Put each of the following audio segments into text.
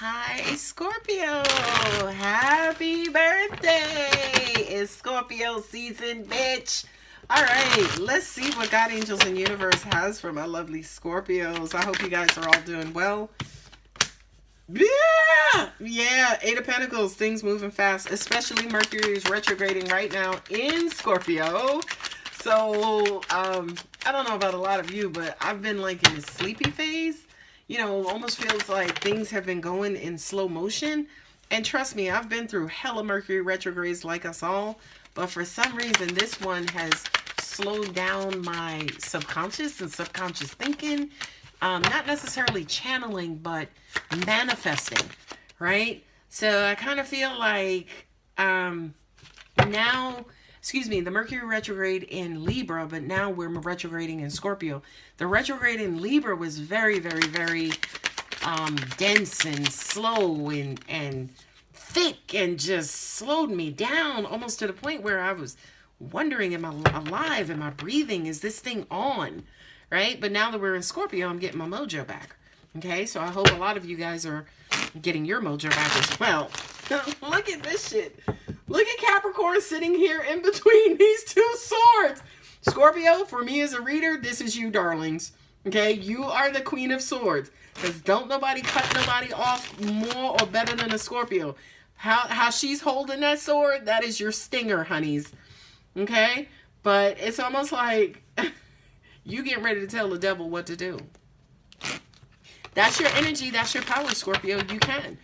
Hi, Scorpio. Happy birthday. It's Scorpio season, bitch. All right, let's see what God, angels, and universe has for my lovely Scorpios. I hope you guys are all doing well. Yeah, Eight of Pentacles, things moving fast, especially Mercury is retrograding right now in Scorpio. So, I don't know about a lot of you, but I've been like in a sleepy phase. You know, almost feels like things have been going in slow motion. And trust me, I've been through hella Mercury retrogrades like us all. But for some reason, this one has slowed down my subconscious and subconscious thinking. Not necessarily channeling, but manifesting, right? So I kind of feel like now... Excuse me, the Mercury retrograde in Libra, but now we're retrograding in Scorpio. The retrograde in Libra was very, very, very dense and slow and thick and just slowed me down almost to the point where I was wondering, am I alive? Am I breathing? Is this thing on? Right? But now that we're in Scorpio, I'm getting my mojo back. Okay, so I hope a lot of you guys are getting your mojo back as well. Look at this shit. Look at Capricorn sitting here in between these two swords. Scorpio, for me as a reader, this is you, darlings. Okay, you are the Queen of Swords. Because don't nobody cut nobody off more or better than a Scorpio. How she's holding that sword, that is your stinger, honeys. Okay? But it's almost like you getting ready to tell the devil what to do. That's your energy. That's your power, Scorpio. You can.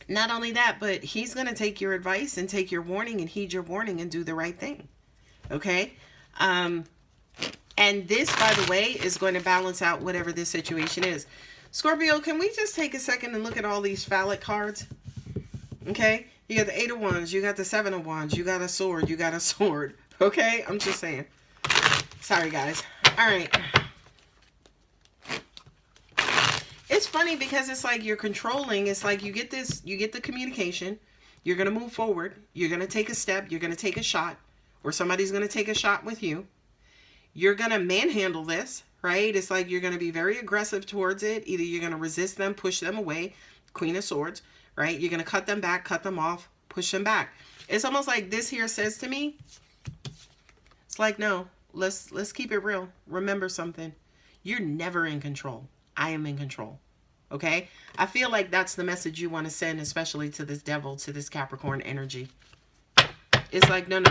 Not only that, but he's going to take your advice and take your warning and heed your warning and do the right thing. Okay? And this, by the way, is going to balance out whatever this situation is. Scorpio, can we just take a second and look at all these phallic cards? Okay? You got the Eight of Wands. You got the Seven of Wands. You got a sword. You got a sword. Okay? I'm just saying. Sorry, guys. All right. It's funny because it's like you're controlling. It's like you get this, you get the communication. You're going to move forward. You're going to take a step. You're going to take a shot. Or somebody's going to take a shot with you. You're going to manhandle this, right? It's like you're going to be very aggressive towards it. Either you're going to resist them, push them away. Queen of Swords, right? You're going to cut them back, cut them off, push them back. It's almost like this here says to me, it's like, no, let's keep it real. Remember something. You're never in control. I am in control. Okay? I feel like that's the message you want to send, especially to this devil, to this Capricorn energy. It's like, no.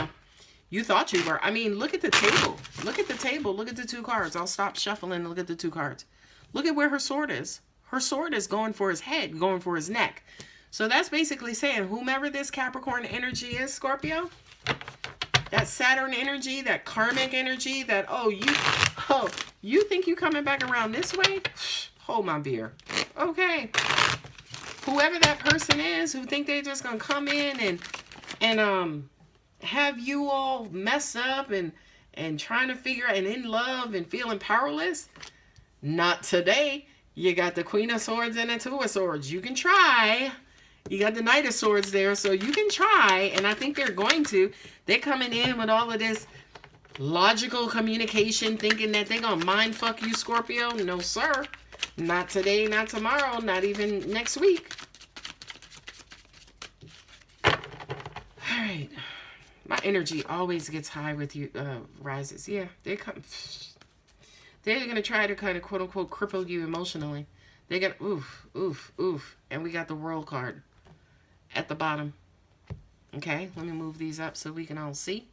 You thought you were. I mean, look at the table. Look at the table. Look at the two cards. I'll stop shuffling and look at the two cards. Look at where her sword is. Her sword is going for his head, going for his neck. So that's basically saying, whomever this Capricorn energy is, Scorpio, that Saturn energy, that karmic energy, that, you think you coming back around this way? Hold my beer. Okay. Whoever that person is who think they're just going to come in and have you all messed up and trying to figure out and in love and feeling powerless, not today. You got the Queen of Swords and the Two of Swords. You can try. You got the Knight of Swords there, so you can try, and I think they're going to. They're coming in with all of this logical communication, thinking that they're going to mind fuck you, Scorpio. No, sir. Not today, not tomorrow, not even next week. All right. My energy always gets high with you, rises. Yeah, they're going to try to kind of, quote unquote, cripple you emotionally. They got, oof. And we got the World card at the bottom. Okay, let me move these up so we can all see.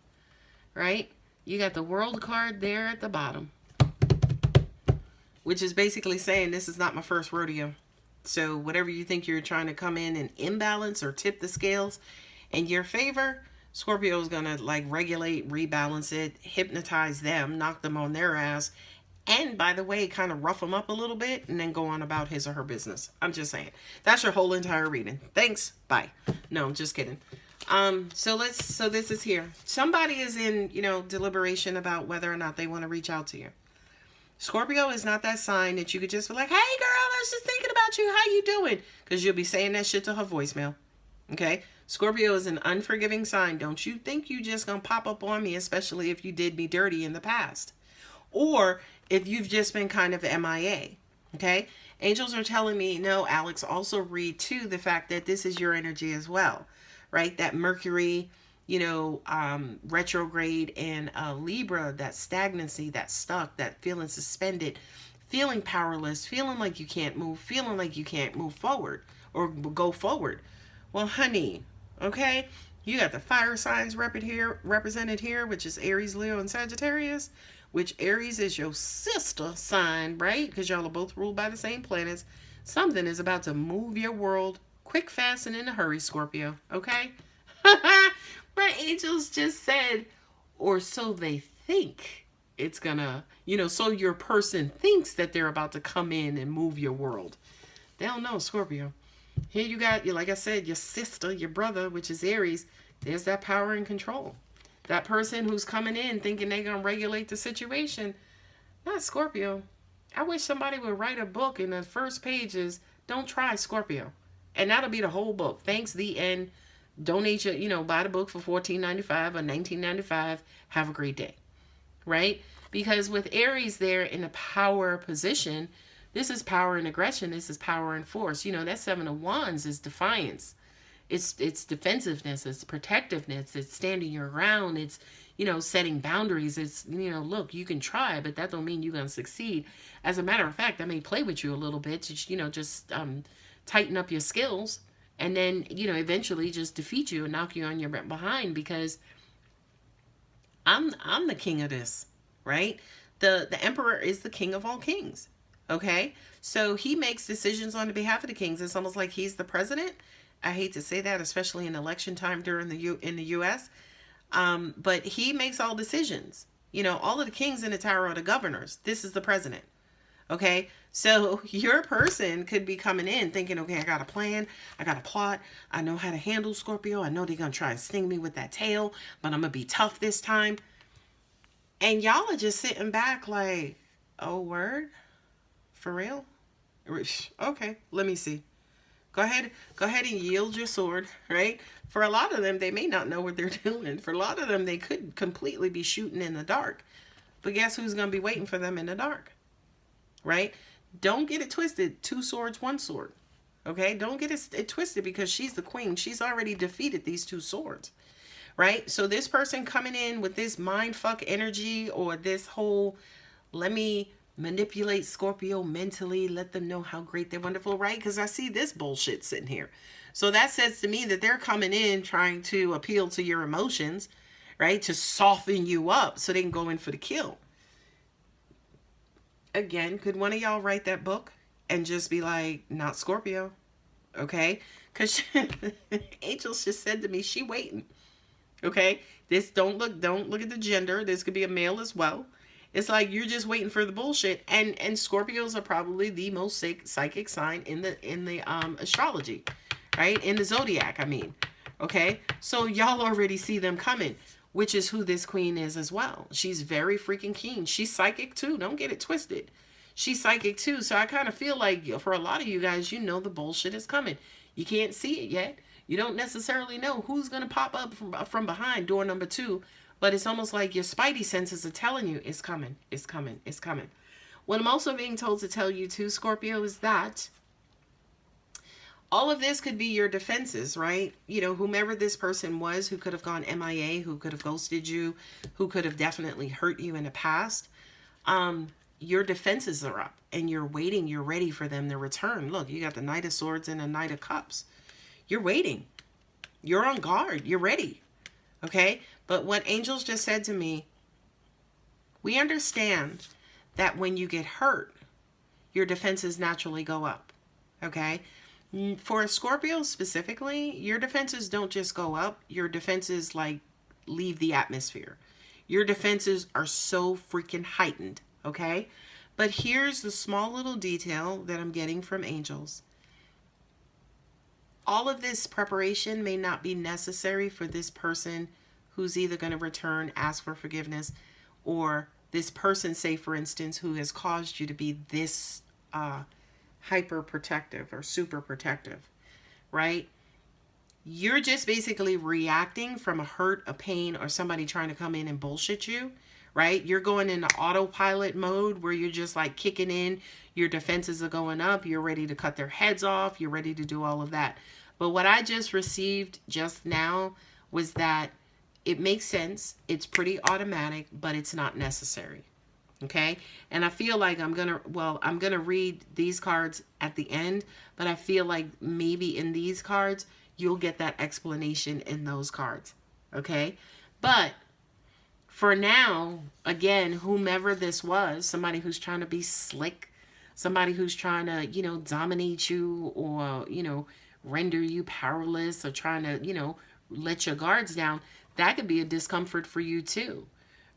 Right? You got the World card there at the bottom. Which is basically saying this is not my first rodeo. So whatever you think you're trying to come in and imbalance or tip the scales in your favor, Scorpio is going to like regulate, rebalance it, hypnotize them, knock them on their ass. And by the way, kind of rough them up a little bit and then go on about his or her business. I'm just saying. That's your whole entire reading. Thanks. Bye. No, I'm just kidding. So this is here. Somebody is in, deliberation about whether or not they want to reach out to you. Scorpio is not that sign that you could just be like, hey girl, I was just thinking about you. How you doing? Because you'll be saying that shit to her voicemail. Okay? Scorpio is an unforgiving sign. Don't you think you just gonna pop up on me, especially if you did me dirty in the past. Or if you've just been kind of MIA. Okay? Angels are telling me, no, Alex, also read too the fact that this is your energy as well, right? That Mercury, retrograde in Libra, that stagnancy, that stuck, that feeling suspended, feeling powerless, feeling like you can't move, feeling like you can't move forward or go forward. Well, honey, okay, you got the fire signs represented here, which is Aries, Leo, and Sagittarius, which Aries is your sister sign, right? Because y'all are both ruled by the same planets. Something is about to move your world quick, fast, and in a hurry, Scorpio, okay? But angels just said, or so they think it's gonna, so your person thinks that they're about to come in and move your world. They don't know, Scorpio. Here you got, like I said, your sister, your brother, which is Aries. There's that power and control. That person who's coming in thinking they're going to regulate the situation. Not Scorpio. I wish somebody would write a book and the first page is, don't try Scorpio. And that'll be the whole book. Thanks, the end. Donate your, buy the book for $14.95 or $19.95. Have a great day. Right? Because with Aries there in a power position, this is power and aggression. This is power and force. That Seven of Wands is defiance. It's defensiveness. It's protectiveness. It's standing your ground. It's, setting boundaries. It's, look, you can try, but that don't mean you're going to succeed. As a matter of fact, I may play with you a little bit to, just tighten up your skills and then, eventually just defeat you and knock you on your behind because I'm the king of this, right? The emperor is the king of all kings. Okay, so he makes decisions on behalf of the kings. It's almost like he's the president. I hate to say that, especially in election time in the U.S. But he makes all decisions. All of the kings in the tarot are the governors. This is the president. Okay, so your person could be coming in thinking, okay, I got a plan, I got a plot, I know how to handle Scorpio. I know they're gonna try and sting me with that tail, but I'm gonna be tough this time. And y'all are just sitting back like, oh, word. For real? Okay, let me see. Go ahead and yield your sword, right? For a lot of them, they may not know what they're doing. For a lot of them, they could completely be shooting in the dark. But guess who's going to be waiting for them in the dark? Right? Don't get it twisted. 2 swords, 1 sword. Okay? Don't get it twisted because she's the queen. She's already defeated these 2 swords. Right? So this person coming in with this mindfuck energy or this whole, let me manipulate Scorpio mentally, let them know how great they're wonderful, right? Because I see this bullshit sitting here. So that says to me that they're coming in trying to appeal to your emotions, right? To soften you up so they can go in for the kill. Again, could one of y'all write that book and just be like, not Scorpio, okay? Because angels just said to me, she waiting, okay? This don't look at the gender. This could be a male as well. It's like you're just waiting for the bullshit, and Scorpios are probably the most psychic sign in the astrology, right? In the zodiac, I mean. Okay, so y'all already see them coming, which is who this queen is as well. She's very freaking keen. She's psychic too. Don't get it twisted. She's psychic too. So I kind of feel like for a lot of you guys, the bullshit is coming. You can't see it yet. You don't necessarily know who's gonna pop up from behind door number 2. But it's almost like your spidey senses are telling you it's coming, it's coming, it's coming. What I'm also being told to tell you too, Scorpio, is that all of this could be your defenses, right? Whomever this person was who could have gone MIA, who could have ghosted you, who could have definitely hurt you in the past. Your defenses are up and you're waiting, you're ready for them to return. Look, you got the Knight of Swords and the Knight of Cups. You're waiting. You're on guard. You're ready. Okay? But what angels just said to me, we understand that when you get hurt, your defenses naturally go up. Okay? For a Scorpio specifically, your defenses don't just go up. Your defenses leave the atmosphere. Your defenses are so freaking heightened. Okay? But here's the small little detail that I'm getting from angels. All of this preparation may not be necessary for this person who's either going to return, ask for forgiveness, or this person, say for instance, who has caused you to be this hyper protective or super protective, right? You're just basically reacting from a hurt, a pain, or somebody trying to come in and bullshit you, right? You're going into autopilot mode where you're just like kicking in, your defenses are going up, you're ready to cut their heads off, you're ready to do all of that. But what I just received just now was that it makes sense, it's pretty automatic, but it's not necessary. Okay, and I feel like I'm gonna read these cards at the end, but I feel like maybe in these cards you'll get that explanation in those cards. Okay, but for now, again, whomever this was, somebody who's trying to be slick, somebody who's trying to, dominate you, or, render you powerless, or trying to, let your guards down, that could be a discomfort for you too,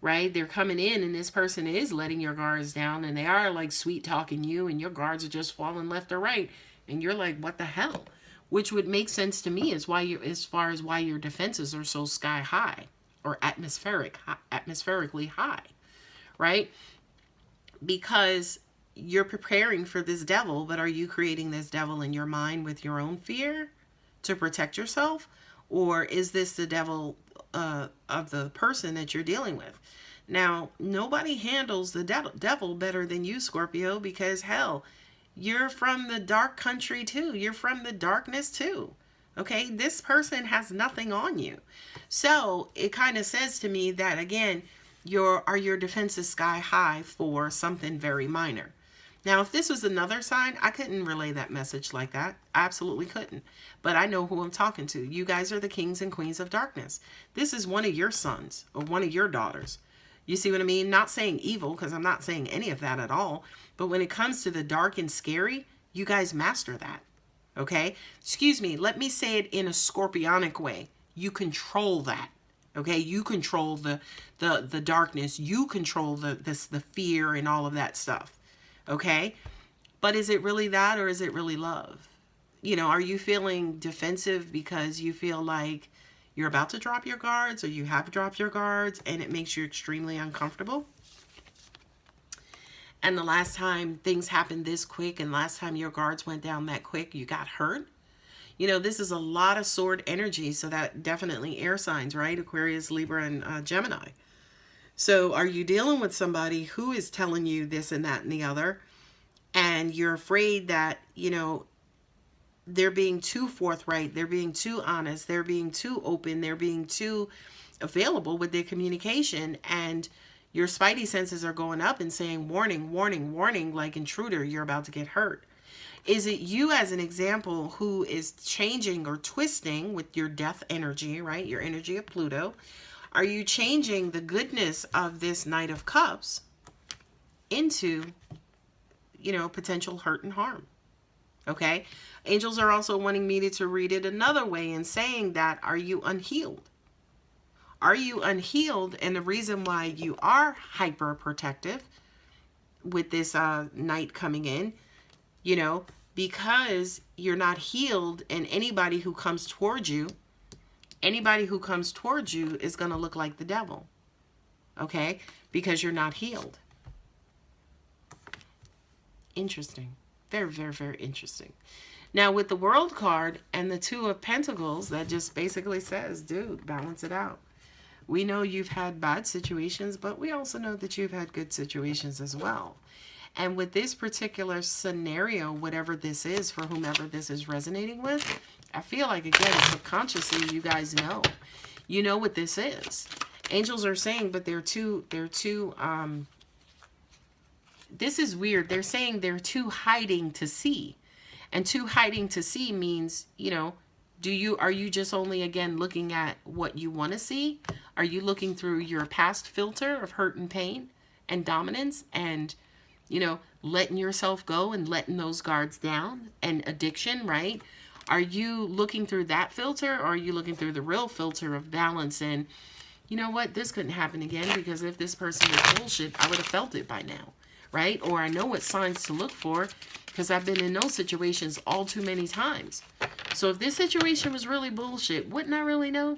right? They're coming in and this person is letting your guards down, and they are like sweet talking you, and your guards are just falling left or right, and you're like, what the hell? Which would make sense to me as far as why your defenses are so sky high, or atmospherically high, right? Because you're preparing for this devil, but are you creating this devil in your mind with your own fear to protect yourself? Or is this the devil of the person that you're dealing with? Now, nobody handles the devil better than you, Scorpio, because hell, you're from the dark country too. You're from the darkness too. Okay, this person has nothing on you. So it kind of says to me that, again, your defenses sky high for something very minor. Now, if this was another sign, I couldn't relay that message like that. I absolutely couldn't. But I know who I'm talking to. You guys are the kings and queens of darkness. This is one of your sons or one of your daughters. You see what I mean? Not saying evil, because I'm not saying any of that at all. But when it comes to the dark and scary, you guys master that. Okay? Excuse me. Let me say it in a scorpionic way. You control that. Okay? You control the darkness. You control the fear and all of that stuff. Okay? But is it really that, or is it really love? Are you feeling defensive because you feel like you're about to drop your guards, or you have dropped your guards, and it makes you extremely uncomfortable? And the last time things happened this quick, and last time your guards went down that quick, you got hurt? This is a lot of sword energy, so that definitely air signs, right? Aquarius, Libra, and Gemini. So are you dealing with somebody who is telling you this and that and the other, and you're afraid that, they're being too forthright, they're being too honest, they're being too open, they're being too available with their communication, and your spidey senses are going up and saying, warning, warning, warning, like intruder, you're about to get hurt. Is it you, as an example, who is changing or twisting with your death energy, right? Your energy of Pluto. Are you changing the goodness of this Knight of Cups into, potential hurt and harm? Okay? Angels are also wanting me to read it another way and saying that, are you unhealed? Are you unhealed? And the reason why you are hyper protective with this Knight coming in, because you're not healed, and anybody who comes towards you is going to look like the devil. Okay? Because you're not healed. Interesting. Very, very, very interesting. Now, with the World card and the Two of Pentacles, that just basically says, dude, balance it out. We know you've had bad situations, but we also know that you've had good situations as well. And with this particular scenario, whatever this is, for whomever this is resonating with, I feel like, again, subconsciously, you guys know. You know what this is. Angels are saying, but they're too, this is weird. They're saying they're too hiding to see. And too hiding to see means, are you just only, again, looking at what you want to see? Are you looking through your past filter of hurt and pain and dominance and, letting yourself go and letting those guards down and addiction, right? Are you looking through that filter, or are you looking through the real filter of balance and, you know what, this couldn't happen again, because if this person is bullshit, I would have felt it by now, right? Or I know what signs to look for because I've been in those situations all too many times. So if this situation was really bullshit, wouldn't I really know?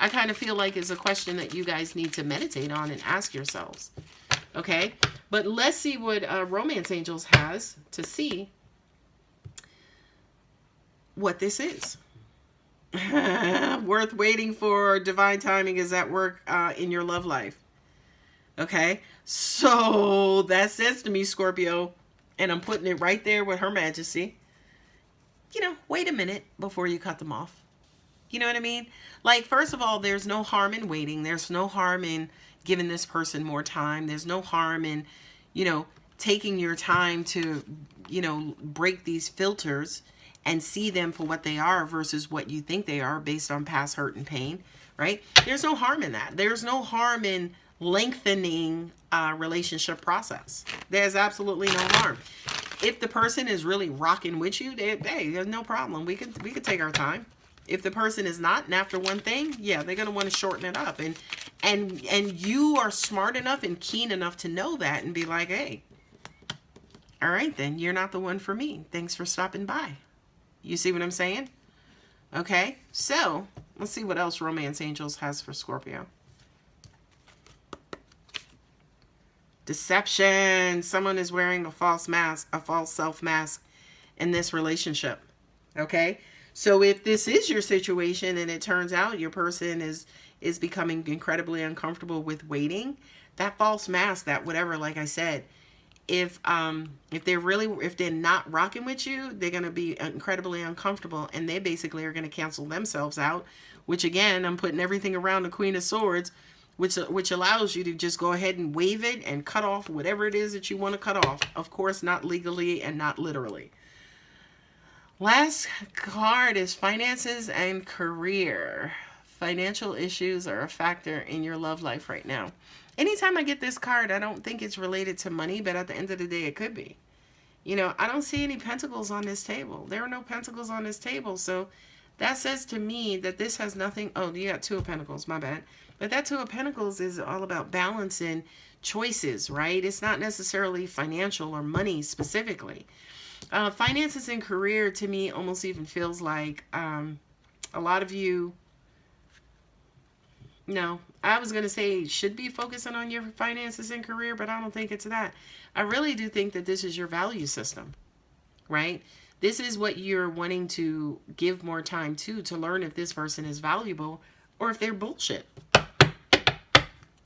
I kind of feel like it's a question that you guys need to meditate on and ask yourselves. Okay? But let's see what Romance Angels has to see what this is. Worth waiting for. Divine timing is at work in your love life. Okay, so that says to me, Scorpio, and I'm putting it right there with Her Majesty, wait a minute before you cut them off. You know what I mean? Like, first of all, there's no harm in waiting. There's no harm in giving this person more time. There's no harm in, taking your time to, break these filters and see them for what they are versus what you think they are based on past hurt and pain, right? There's no harm in that. There's no harm in lengthening a relationship process. There's absolutely no harm. If the person is really rocking with you, hey, there's no problem. We could take our time. If the person is not, and after one thing, yeah, they're gonna want to shorten it up, and you are smart enough and keen enough to know that and be like, hey, all right, then you're not the one for me. Thanks for stopping by. You see what I'm saying? Okay, so let's see what else Romance Angels has for Scorpio. Deception. Someone is wearing a false mask, a false self mask in this relationship. Okay, so if this is your situation and it turns out your person is becoming incredibly uncomfortable with waiting, that false mask, that whatever, like I said, if they're not rocking with you, they're going to be incredibly uncomfortable, and they basically are going to cancel themselves out, which again, I'm putting everything around the Queen of Swords, which allows you to just go ahead and wave it and cut off whatever it is that you want to cut off. Of course, not legally and not literally. Last card is finances and career. Financial issues are a factor in your love life right now. Anytime I get this card, I don't think it's related to money, but at the end of the day, it could be. I don't see any pentacles on this table. There are no pentacles on this table. So that says to me that this has nothing. Oh, you got Two of Pentacles, my bad. But that Two of Pentacles is all about balance and choices, right? It's not necessarily financial or money specifically. Finances and career to me almost even feels like a lot of you, no, I was going to say should be focusing on your finances and career, but I don't think it's that. I really do think that this is your value system, right? This is what you're wanting to give more time to learn if this person is valuable or if they're bullshit.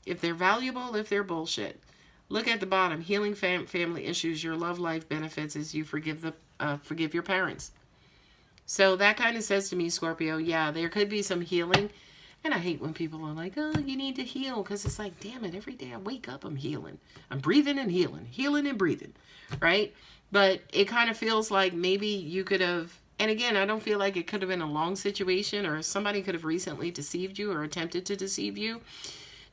If they're valuable, if they're bullshit. Look at the bottom. Healing family issues. Your love life benefits as you forgive your parents. So that kind of says to me, Scorpio, yeah, there could be some healing. And I hate when people are like, oh, you need to heal. Because it's like, damn it, every day I wake up, I'm healing. I'm breathing and healing. Healing and breathing. Right? But it kind of feels like maybe you could have, and again, I don't feel like it could have been a long situation or somebody could have recently deceived you or attempted to deceive you.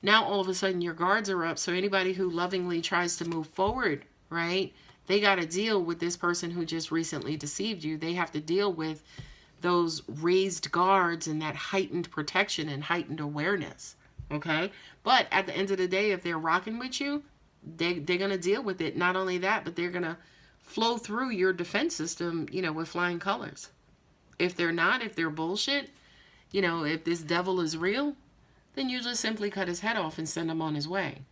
Now all of a sudden your guards are up. So anybody who lovingly tries to move forward, right, they got to deal with this person who just recently deceived you. They have to deal with those raised guards and that heightened protection and heightened awareness. Okay. But at the end of the day, if they're rocking with you, they're going to deal with it. Not only that, but they're going to flow through your defense system, with flying colors. If they're not, if they're bullshit, if this devil is real, then you just simply cut his head off and send him on his way.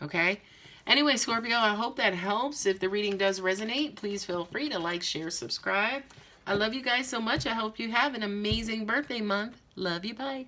Okay? Anyway, Scorpio, I hope that helps. If the reading does resonate, please feel free to like, share, subscribe. I love you guys so much. I hope you have an amazing birthday month. Love you. Bye.